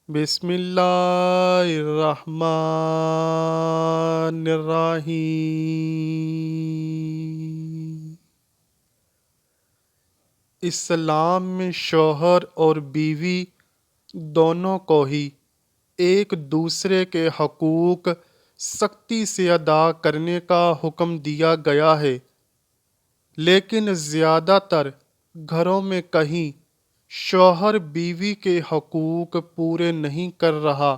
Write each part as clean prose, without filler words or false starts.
بسم اللہ الرحمن الرحیم۔ اسلام میں شوہر اور بیوی دونوں کو ہی ایک دوسرے کے حقوق سختی سے ادا کرنے کا حکم دیا گیا ہے، لیکن زیادہ تر گھروں میں کہیں شوہر بیوی کے حقوق پورے نہیں کر رہا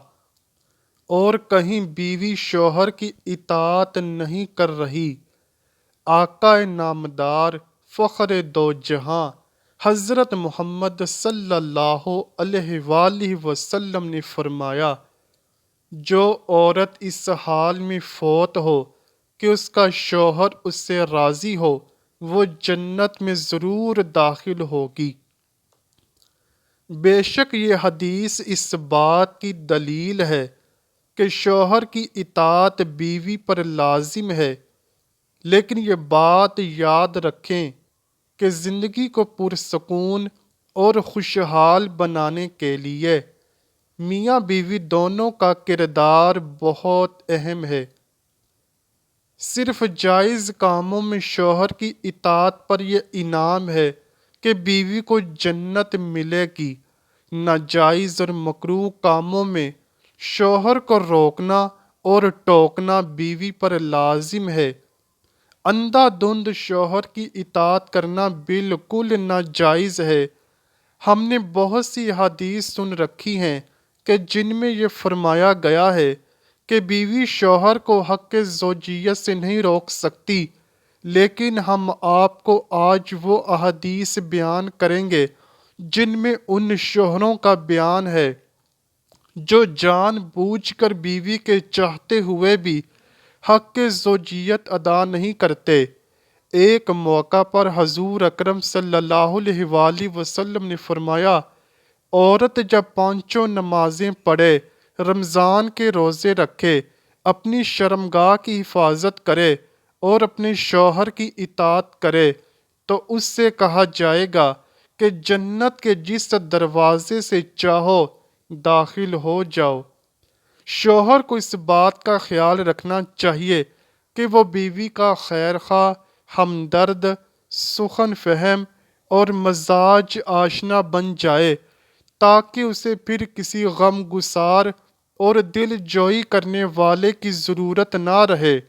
اور کہیں بیوی شوہر کی اطاعت نہیں کر رہی۔ آقا نامدار فخر دو جہاں حضرت محمد صلی اللہ علیہ وآلہ وسلم نے فرمایا، جو عورت اس حال میں فوت ہو کہ اس کا شوہر اس سے راضی ہو، وہ جنت میں ضرور داخل ہوگی۔ بے شک یہ حدیث اس بات کی دلیل ہے کہ شوہر کی اطاعت بیوی پر لازم ہے، لیکن یہ بات یاد رکھیں کہ زندگی کو پرسکون اور خوشحال بنانے کے لیے میاں بیوی دونوں کا کردار بہت اہم ہے۔ صرف جائز کاموں میں شوہر کی اطاعت پر یہ انعام ہے کہ بیوی کو جنت ملے گی، ناجائز اور مکروہ کاموں میں شوہر کو روکنا اور ٹوکنا بیوی پر لازم ہے۔ اندھا دھند شوہر کی اطاعت کرنا بالکل ناجائز ہے۔ ہم نے بہت سی احادیث سن رکھی ہیں کہ جن میں یہ فرمایا گیا ہے کہ بیوی شوہر کو حق زوجیت سے نہیں روک سکتی، لیکن ہم آپ کو آج وہ احادیث بیان کریں گے جن میں ان شوہروں کا بیان ہے جو جان بوجھ کر بیوی کے چاہتے ہوئے بھی حق زوجیت ادا نہیں کرتے۔ ایک موقع پر حضور اکرم صلی اللہ علیہ وآلہ وسلم نے فرمایا، عورت جب پانچوں نمازیں پڑھے، رمضان کے روزے رکھے، اپنی شرمگاہ کی حفاظت کرے اور اپنے شوہر کی اطاعت کرے تو اس سے کہا جائے گا کہ جنت کے جس دروازے سے چاہو داخل ہو جاؤ۔ شوہر کو اس بات کا خیال رکھنا چاہیے کہ وہ بیوی کا خیر خواہ، ہمدرد، سخن فہم اور مزاج آشنا بن جائے تاکہ اسے پھر کسی غم گسار اور دل جوئی کرنے والے کی ضرورت نہ رہے۔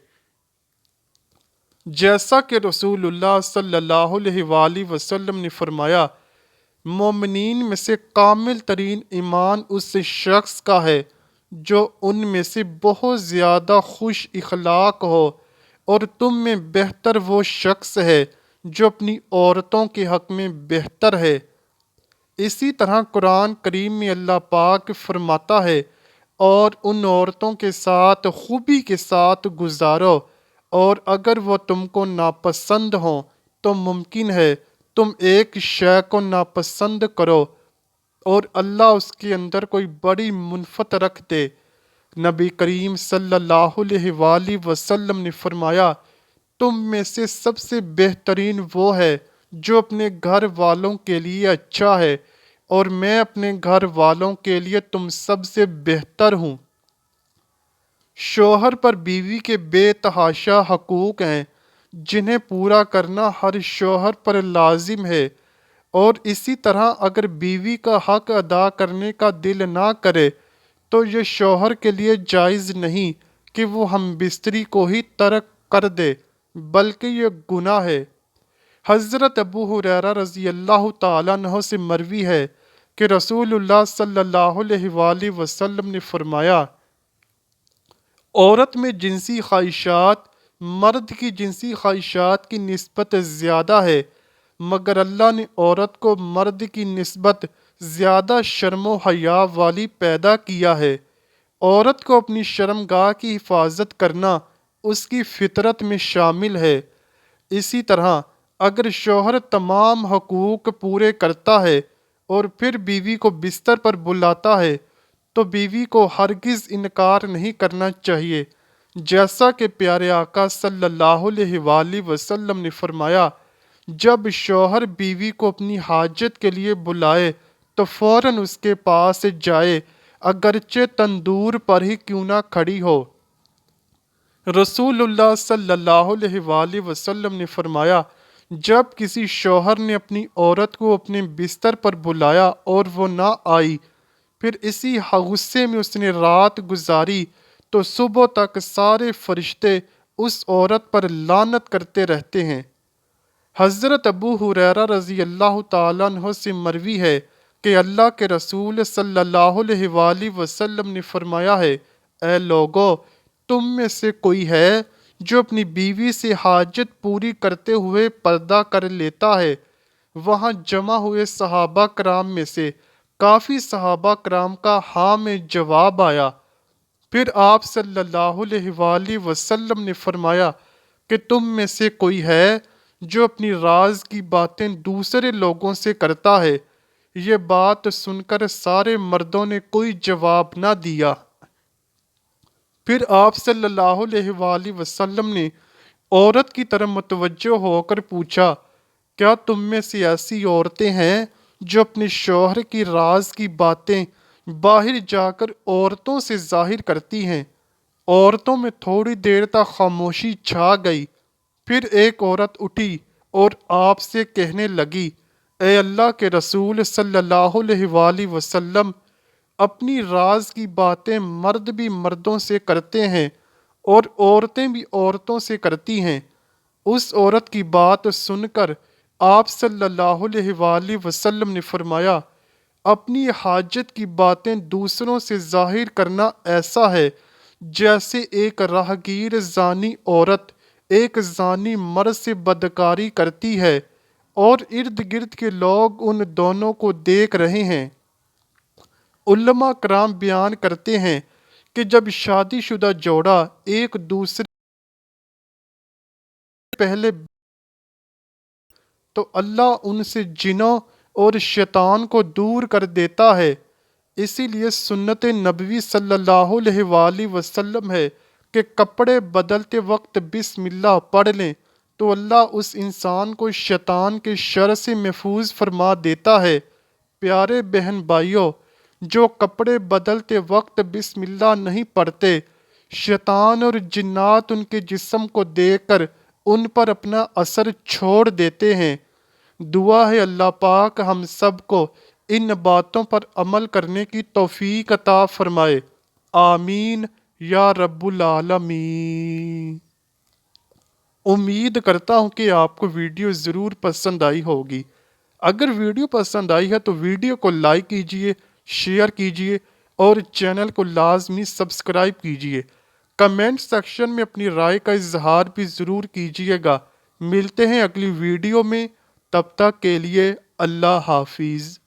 جیسا کہ رسول اللہ صلی اللہ علیہ وآلہ وسلم نے فرمایا، مومنین میں سے کامل ترین ایمان اس شخص کا ہے جو ان میں سے بہت زیادہ خوش اخلاق ہو، اور تم میں بہتر وہ شخص ہے جو اپنی عورتوں کے حق میں بہتر ہے۔ اسی طرح قرآن کریم میں اللہ پاک فرماتا ہے، اور ان عورتوں کے ساتھ خوبی کے ساتھ گزارو، اور اگر وہ تم کو ناپسند ہوں تو ممکن ہے تم ایک شے کو ناپسند کرو اور اللہ اس کے اندر کوئی بڑی منفعت رکھ دے۔ نبی کریم صلی اللہ علیہ وآلہ وسلم نے فرمایا، تم میں سے سب سے بہترین وہ ہے جو اپنے گھر والوں کے لیے اچھا ہے، اور میں اپنے گھر والوں کے لیے تم سب سے بہتر ہوں۔ شوہر پر بیوی کے بے تحاشا حقوق ہیں جنہیں پورا کرنا ہر شوہر پر لازم ہے، اور اسی طرح اگر بیوی کا حق ادا کرنے کا دل نہ کرے تو یہ شوہر کے لیے جائز نہیں کہ وہ ہم بستری کو ہی ترک کر دے، بلکہ یہ گناہ ہے۔ حضرت ابو ہریرہ رضی اللہ تعالیٰ عنہ سے مروی ہے کہ رسول اللہ صلی اللہ علیہ وآلہ وسلم نے فرمایا، عورت میں جنسی خواہشات مرد کی جنسی خواہشات کی نسبت زیادہ ہے، مگر اللہ نے عورت کو مرد کی نسبت زیادہ شرم و حیا والی پیدا کیا ہے۔ عورت کو اپنی شرمگاہ کی حفاظت کرنا اس کی فطرت میں شامل ہے۔ اسی طرح اگر شوہر تمام حقوق پورے کرتا ہے اور پھر بیوی کو بستر پر بلاتا ہے تو بیوی کو ہرگز انکار نہیں کرنا چاہیے، جیسا کہ پیارے آقا صلی اللہ علیہ وآلہ وسلم نے فرمایا، جب شوہر بیوی کو اپنی حاجت کے لیے بلائے تو فوراً اس کے پاس جائے، اگرچہ تندور پر ہی کیوں نہ کھڑی ہو۔ رسول اللہ صلی اللہ علیہ وآلہ وسلم نے فرمایا، جب کسی شوہر نے اپنی عورت کو اپنے بستر پر بلایا اور وہ نہ آئی، پھر اسی غصے میں اس نے رات گزاری، تو صبح تک سارے فرشتے اس عورت پر لعنت کرتے رہتے ہیں۔ حضرت ابو ہریرہ رضی اللہ تعالیٰ عنہ سے مروی ہے کہ اللہ کے رسول صلی اللہ علیہ وآلہ وسلم نے فرمایا ہے، اے لوگو، تم میں سے کوئی ہے جو اپنی بیوی سے حاجت پوری کرتے ہوئے پردہ کر لیتا ہے؟ وہاں جمع ہوئے صحابہ کرام میں سے کافی صحابہ کرام کا ہاں میں جواب آیا۔ پھر آپ صلی اللہ علیہ وآلہ وسلم نے فرمایا کہ تم میں سے کوئی ہے جو اپنی راز کی باتیں دوسرے لوگوں سے کرتا ہے؟ یہ بات سن کر سارے مردوں نے کوئی جواب نہ دیا۔ پھر آپ صلی اللہ علیہ وآلہ وسلم نے عورت کی طرف متوجہ ہو کر پوچھا، کیا تم میں سے ایسی عورتیں ہیں جو اپنے شوہر کی راز کی باتیں باہر جا کر عورتوں سے ظاہر کرتی ہیں؟ عورتوں میں تھوڑی دیر تک خاموشی چھا گئی۔ پھر ایک عورت اٹھی اور آپ سے کہنے لگی، اے اللہ کے رسول صلی اللہ علیہ وآلہ وسلم، اپنی راز کی باتیں مرد بھی مردوں سے کرتے ہیں اور عورتیں بھی عورتوں سے کرتی ہیں۔ اس عورت کی بات سن کر آپ صلی اللہ علیہ وآلہ وسلم نے فرمایا، اپنی حاجت کی باتیں دوسروں سے ظاہر کرنا ایسا ہے جیسے ایک راہگیر زانی عورت ایک زانی مرد سے بدکاری کرتی ہے اور ارد گرد کے لوگ ان دونوں کو دیکھ رہے ہیں۔ علماء کرام بیان کرتے ہیں کہ جب شادی شدہ جوڑا ایک دوسرے پہلے تو اللہ ان سے جنوں اور شیطان کو دور کر دیتا ہے۔ اسی لیے سنت نبوی صلی اللہ علیہ وآلہ وسلم ہے کہ کپڑے بدلتے وقت بسم اللہ پڑھ لیں تو اللہ اس انسان کو شیطان کے شر سے محفوظ فرما دیتا ہے۔ پیارے بہن بھائیوں، جو کپڑے بدلتے وقت بسم اللہ نہیں پڑھتے، شیطان اور جنات ان کے جسم کو دیکھ کر ان پر اپنا اثر چھوڑ دیتے ہیں۔ دعا ہے اللہ پاک ہم سب کو ان باتوں پر عمل کرنے کی توفیق عطا فرمائے، آمین یا رب العالمین۔ امید کرتا ہوں کہ آپ کو ویڈیو ضرور پسند آئی ہوگی۔ اگر ویڈیو پسند آئی ہے تو ویڈیو کو لائک کیجئے، شیئر کیجئے اور چینل کو لازمی سبسکرائب کیجئے۔ کمنٹ سیکشن میں اپنی رائے کا اظہار بھی ضرور کیجئے گا۔ ملتے ہیں اگلی ویڈیو میں، تب تک کے لیے اللہ حافظ۔